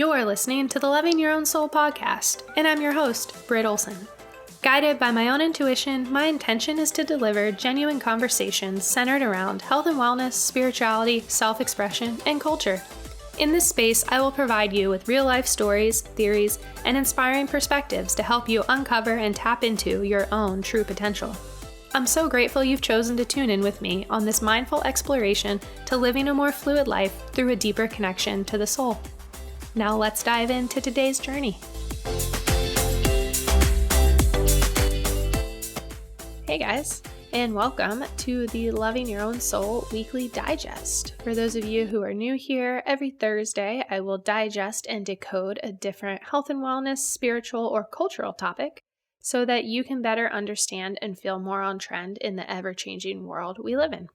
You're listening to the Loving Your Own Soul podcast, and I'm your host, Britt. Guided by my own intuition, my intention is to deliver genuine conversations centered around health and wellness, spirituality, self-expression, and culture. In this space, I will provide you with real-life stories, theories, and inspiring perspectives to help you uncover and tap into your own true potential. I'm so grateful you've chosen to tune in with me on this mindful exploration to living a more fluid life through a deeper connection to the soul. Now let's dive into today's journey. Hey guys, and welcome to the Loving Your Own Soul Weekly Digest. For those of you who are new here, every Thursday I will digest and decode a different health and wellness, spiritual, or cultural topic so that you can better understand and feel more on trend in the ever-changing world we live in.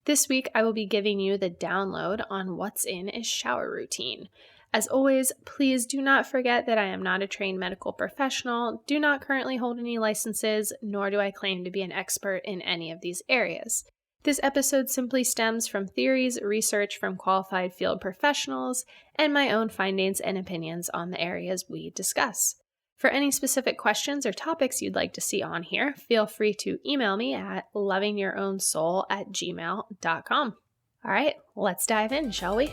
This week I will be giving you the download on what's in a shower routine. As always, please do not forget that I am not a trained medical professional, do not currently hold any licenses, nor do I claim to be an expert in any of these areas. This episode simply stems from theories, research from qualified field professionals, and my own findings and opinions on the areas we discuss. For any specific questions or topics you'd like to see on here, feel free to email me at lovingyourownsoul@gmail.com. All right, let's dive in, shall we?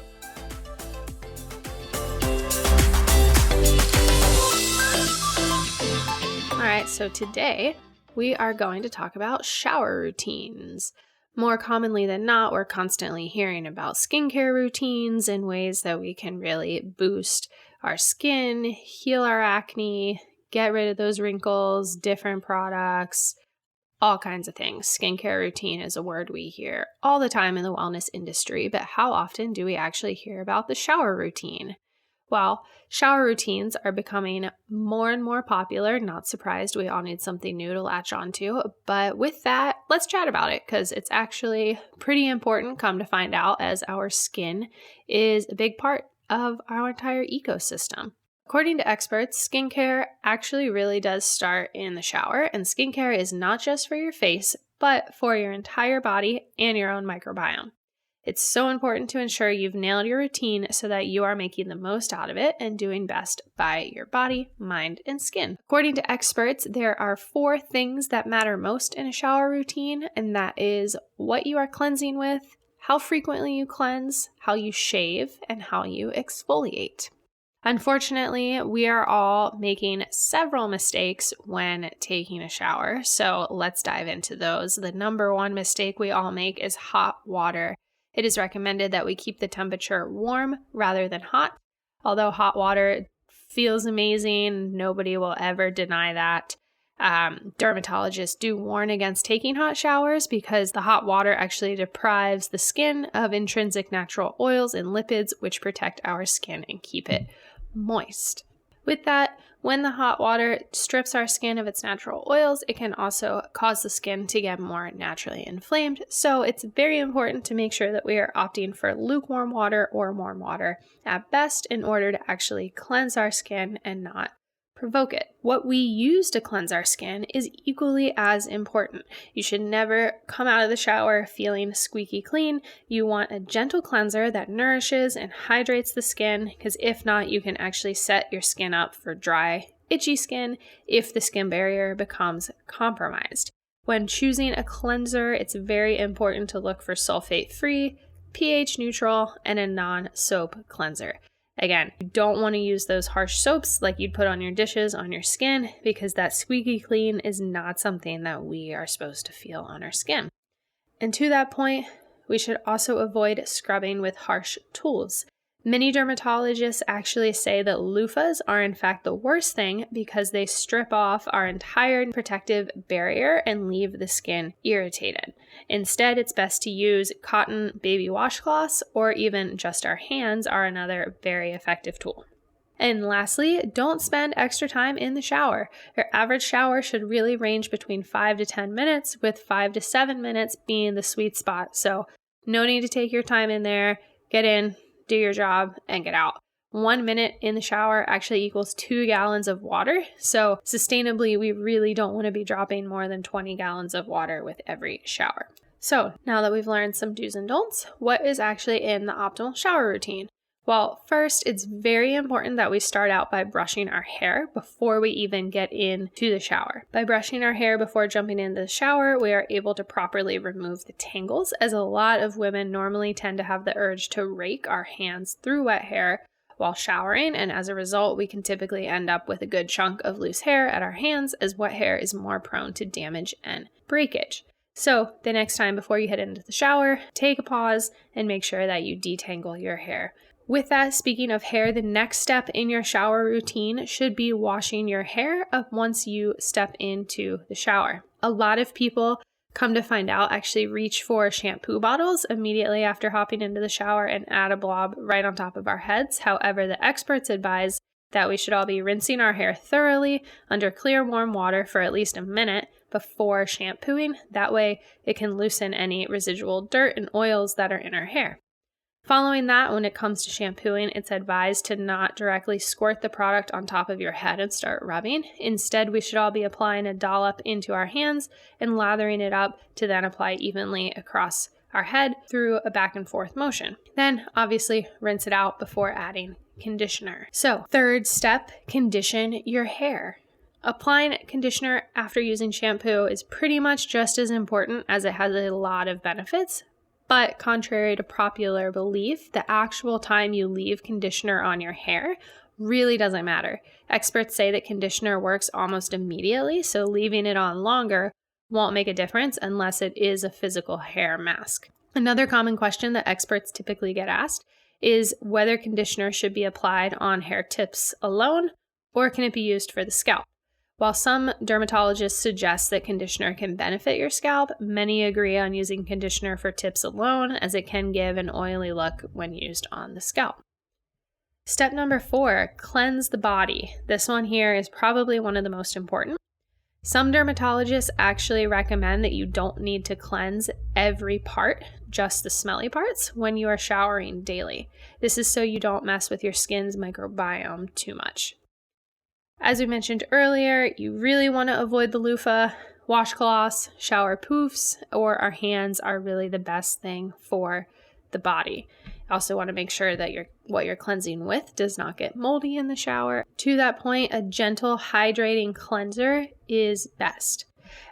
All right, so today we are going to talk about shower routines. More commonly than not, we're constantly hearing about skincare routines and ways that we can really boost our skin, heal our acne, get rid of those wrinkles, different products, all kinds of things. Skincare routine is a word we hear all the time in the wellness industry, but how often do we actually hear about the shower routine? Well, shower routines are becoming more and more popular. Not surprised, we all need something new to latch onto. But with that, let's chat about it because it's actually pretty important, come to find out, as our skin is a big part of our entire ecosystem. According to experts, skincare actually really does start in the shower, and skincare is not just for your face, but for your entire body and your own microbiome. It's so important to ensure you've nailed your routine so that you are making the most out of it and doing best by your body, mind, and skin. According to experts, there are 4 things that matter most in a shower routine, and that is what you are cleansing with, how frequently you cleanse, how you shave, and how you exfoliate. Unfortunately, we are all making several mistakes when taking a shower, so let's dive into those. The number one mistake we all make is hot water. It is recommended that we keep the temperature warm rather than hot. Although hot water feels amazing, nobody will ever deny that. Dermatologists do warn against taking hot showers because the hot water actually deprives the skin of intrinsic natural oils and lipids, which protect our skin and keep it moist. With that, when the hot water strips our skin of its natural oils, it can also cause the skin to get more naturally inflamed. So it's very important to make sure that we are opting for lukewarm water or warm water at best in order to actually cleanse our skin and not provoke it. What we use to cleanse our skin is equally as important. You should never come out of the shower feeling squeaky clean. You want a gentle cleanser that nourishes and hydrates the skin, because if not, you can actually set your skin up for dry, itchy skin if the skin barrier becomes compromised. When choosing a cleanser, it's very important to look for sulfate-free, pH neutral, and a non-soap cleanser. Again, you don't want to use those harsh soaps like you'd put on your dishes on your skin, because that squeaky clean is not something that we are supposed to feel on our skin. And to that point, we should also avoid scrubbing with harsh tools. Many dermatologists actually say that loofahs are in fact the worst thing because they strip off our entire protective barrier and leave the skin irritated. Instead, it's best to use cotton baby washcloths, or even just our hands are another very effective tool. And lastly, don't spend extra time in the shower. Your average shower should really range between 5 to 10 minutes, with 5 to 7 minutes being the sweet spot. So no need to take your time in there. Get in, do your job, and get out. 1 minute in the shower actually equals 2 gallons of water. So sustainably, we really don't want to be dropping more than 20 gallons of water with every shower. So now that we've learned some do's and don'ts, what is actually in the optimal shower routine? Well, first, it's very important that we start out by brushing our hair before we even get into the shower. By brushing our hair before jumping into the shower, we are able to properly remove the tangles, as a lot of women normally tend to have the urge to rake our hands through wet hair while showering, and as a result, we can typically end up with a good chunk of loose hair at our hands, as wet hair is more prone to damage and breakage. So the next time before you head into the shower, take a pause and make sure that you detangle your hair. With that, speaking of hair, the next step in your shower routine should be washing your hair up once you step into the shower. A lot of people, come to find out, actually reach for shampoo bottles immediately after hopping into the shower and add a blob right on top of our heads. However, the experts advise that we should all be rinsing our hair thoroughly under clear, warm water for at least a minute before shampooing. That way, it can loosen any residual dirt and oils that are in our hair. Following that, when it comes to shampooing, it's advised to not directly squirt the product on top of your head and start rubbing. Instead, we should all be applying a dollop into our hands and lathering it up to then apply evenly across our head through a back and forth motion. Then, obviously, rinse it out before adding conditioner. So, third step, condition your hair. Applying conditioner after using shampoo is pretty much just as important, as it has a lot of benefits. But contrary to popular belief, the actual time you leave conditioner on your hair really doesn't matter. Experts say that conditioner works almost immediately, so leaving it on longer won't make a difference unless it is a physical hair mask. Another common question that experts typically get asked is whether conditioner should be applied on hair tips alone, or can it be used for the scalp? While some dermatologists suggest that conditioner can benefit your scalp, many agree on using conditioner for tips alone, as it can give an oily look when used on the scalp. Step number 4, cleanse the body. This one here is probably one of the most important. Some dermatologists actually recommend that you don't need to cleanse every part, just the smelly parts, when you are showering daily. This is so you don't mess with your skin's microbiome too much. As we mentioned earlier, you really want to avoid the loofah, washcloths, shower poofs, or our hands are really the best thing for the body. You also want to make sure that what you're cleansing with does not get moldy in the shower. To that point, a gentle hydrating cleanser is best.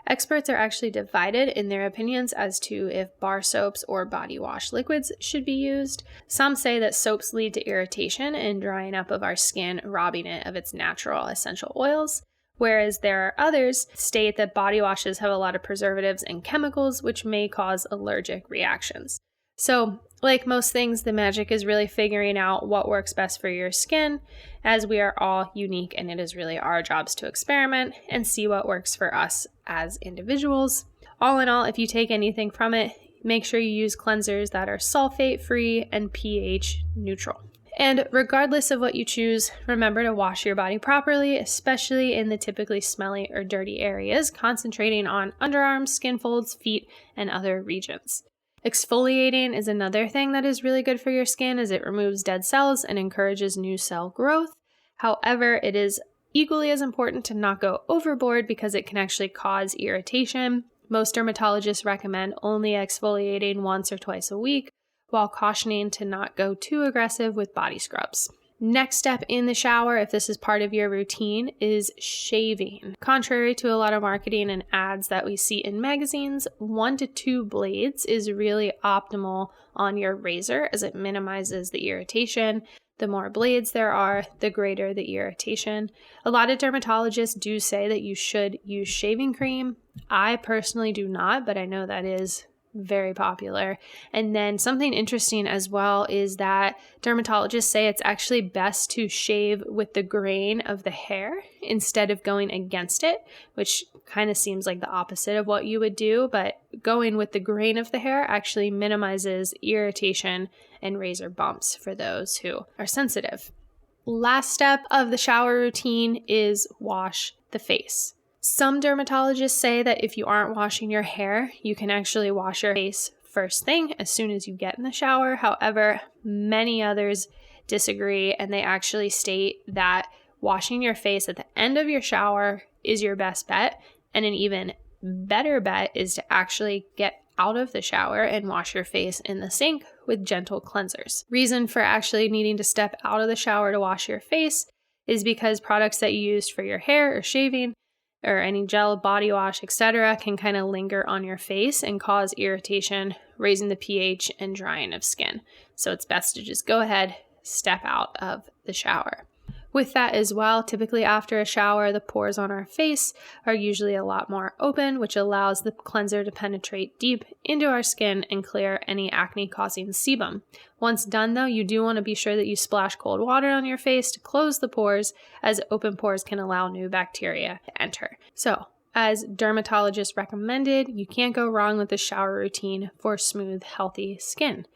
Experts are actually divided in their opinions as to if bar soaps or body wash liquids should be used. Some say that soaps lead to irritation and drying up of our skin, robbing it of its natural essential oils, whereas there are others state that body washes have a lot of preservatives and chemicals which may cause allergic reactions. So, like most things, the magic is really figuring out what works best for your skin, as we are all unique and it is really our jobs to experiment and see what works for us as individuals. All in all, if you take anything from it, make sure you use cleansers that are sulfate-free and pH neutral. And regardless of what you choose, remember to wash your body properly, especially in the typically smelly or dirty areas, concentrating on underarms, skin folds, feet, and other regions. Exfoliating is another thing that is really good for your skin, as it removes dead cells and encourages new cell growth. However, it is equally as important to not go overboard because it can actually cause irritation. Most dermatologists recommend only exfoliating once or twice a week, while cautioning to not go too aggressive with body scrubs. Next step in the shower, if this is part of your routine, is shaving. Contrary to a lot of marketing and ads that we see in magazines, 1 to 2 blades is really optimal on your razor, as it minimizes the irritation. The more blades there are, the greater the irritation. A lot of dermatologists do say that you should use shaving cream. I personally do not, but I know that is very popular. And then something interesting as well is that dermatologists say it's actually best to shave with the grain of the hair instead of going against it, which kind of seems like the opposite of what you would do, but going with the grain of the hair actually minimizes irritation and razor bumps for those who are sensitive. Last step of the shower routine is wash the face. Some dermatologists say that if you aren't washing your hair, you can actually wash your face first thing as soon as you get in the shower. However, many others disagree, and they actually state that washing your face at the end of your shower is your best bet, and an even better bet is to actually get out of the shower and wash your face in the sink with gentle cleansers. Reason for actually needing to step out of the shower to wash your face is because products that you used for your hair or shaving or any gel, body wash, etc. can kind of linger on your face and cause irritation, raising the pH and drying of skin. So it's best to just go ahead, step out of the shower. With that as well, typically after a shower, the pores on our face are usually a lot more open, which allows the cleanser to penetrate deep into our skin and clear any acne-causing sebum. Once done though, you do want to be sure that you splash cold water on your face to close the pores, as open pores can allow new bacteria to enter. So, as dermatologists recommended, you can't go wrong with a shower routine for smooth, healthy skin.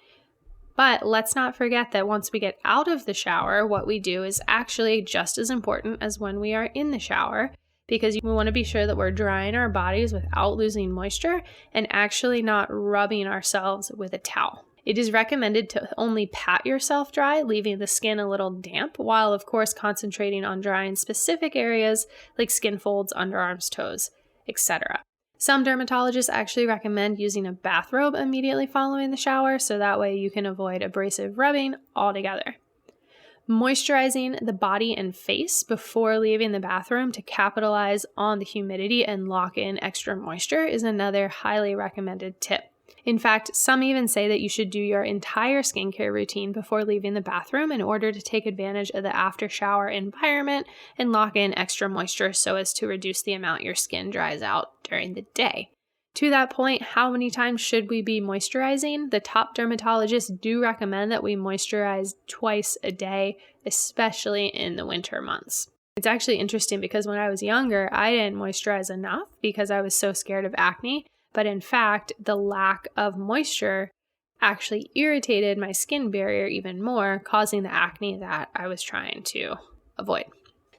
But let's not forget that once we get out of the shower, what we do is actually just as important as when we are in the shower, because we want to be sure that we're drying our bodies without losing moisture and actually not rubbing ourselves with a towel. It is recommended to only pat yourself dry, leaving the skin a little damp, while of course concentrating on drying specific areas like skin folds, underarms, toes, etc. Some dermatologists actually recommend using a bathrobe immediately following the shower, so that way you can avoid abrasive rubbing altogether. Moisturizing the body and face before leaving the bathroom to capitalize on the humidity and lock in extra moisture is another highly recommended tip. In fact, some even say that you should do your entire skincare routine before leaving the bathroom in order to take advantage of the after shower environment and lock in extra moisture so as to reduce the amount your skin dries out during the day. To that point, how many times should we be moisturizing? The top dermatologists do recommend that we moisturize twice a day, especially in the winter months. It's actually interesting because when I was younger, I didn't moisturize enough because I was so scared of acne. But in fact, the lack of moisture actually irritated my skin barrier even more, causing the acne that I was trying to avoid.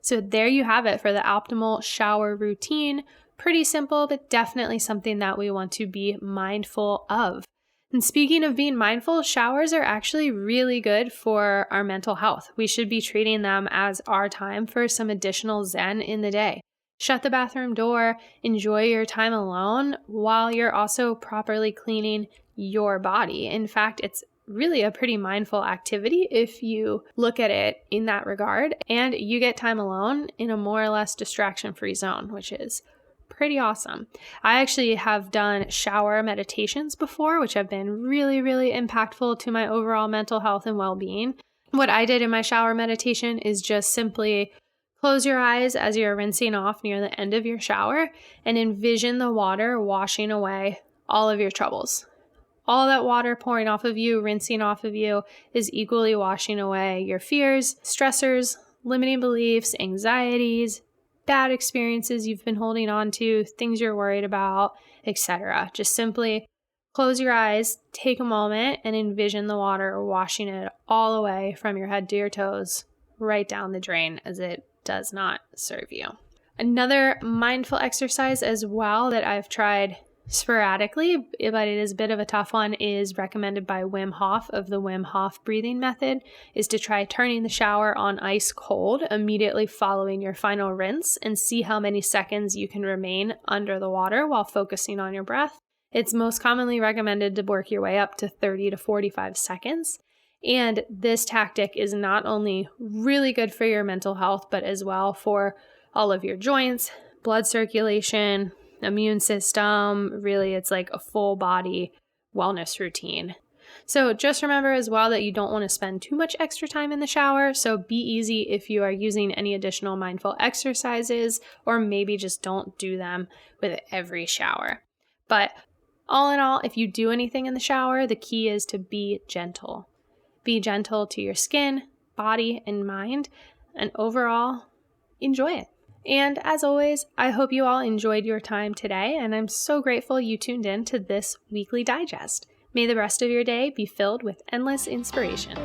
So there you have it for the optimal shower routine. Pretty simple, but definitely something that we want to be mindful of. And speaking of being mindful, showers are actually really good for our mental health. We should be treating them as our time for some additional zen in the day. Shut the bathroom door, enjoy your time alone while you're also properly cleaning your body. In fact, it's really a pretty mindful activity if you look at it in that regard, and you get time alone in a more or less distraction-free zone, which is pretty awesome. I actually have done shower meditations before, which have been really, really impactful to my overall mental health and well-being. What I did in my shower meditation is just simply close your eyes as you're rinsing off near the end of your shower and envision the water washing away all of your troubles. All that water pouring off of you, rinsing off of you, is equally washing away your fears, stressors, limiting beliefs, anxieties, bad experiences you've been holding on to, things you're worried about, etc. Just simply close your eyes, take a moment, and envision the water washing it all away from your head to your toes, right down the drain, as it does not serve you. Another mindful exercise as well that I've tried sporadically, but it is a bit of a tough one, is recommended by Wim Hof of the Wim Hof breathing method, is to try turning the shower on ice cold immediately following your final rinse and see how many seconds you can remain under the water while focusing on your breath. It's most commonly recommended to work your way up to 30 to 45 seconds. And this tactic is not only really good for your mental health, but as well for all of your joints, blood circulation, immune system. Really, it's like a full body wellness routine. So just remember as well that you don't want to spend too much extra time in the shower. So be easy if you are using any additional mindful exercises, or maybe just don't do them with every shower. But all in all, if you do anything in the shower, the key is to be gentle. Be gentle to your skin, body, and mind, and overall, enjoy it. And as always, I hope you all enjoyed your time today, and I'm so grateful you tuned in to this weekly digest. May the rest of your day be filled with endless inspiration.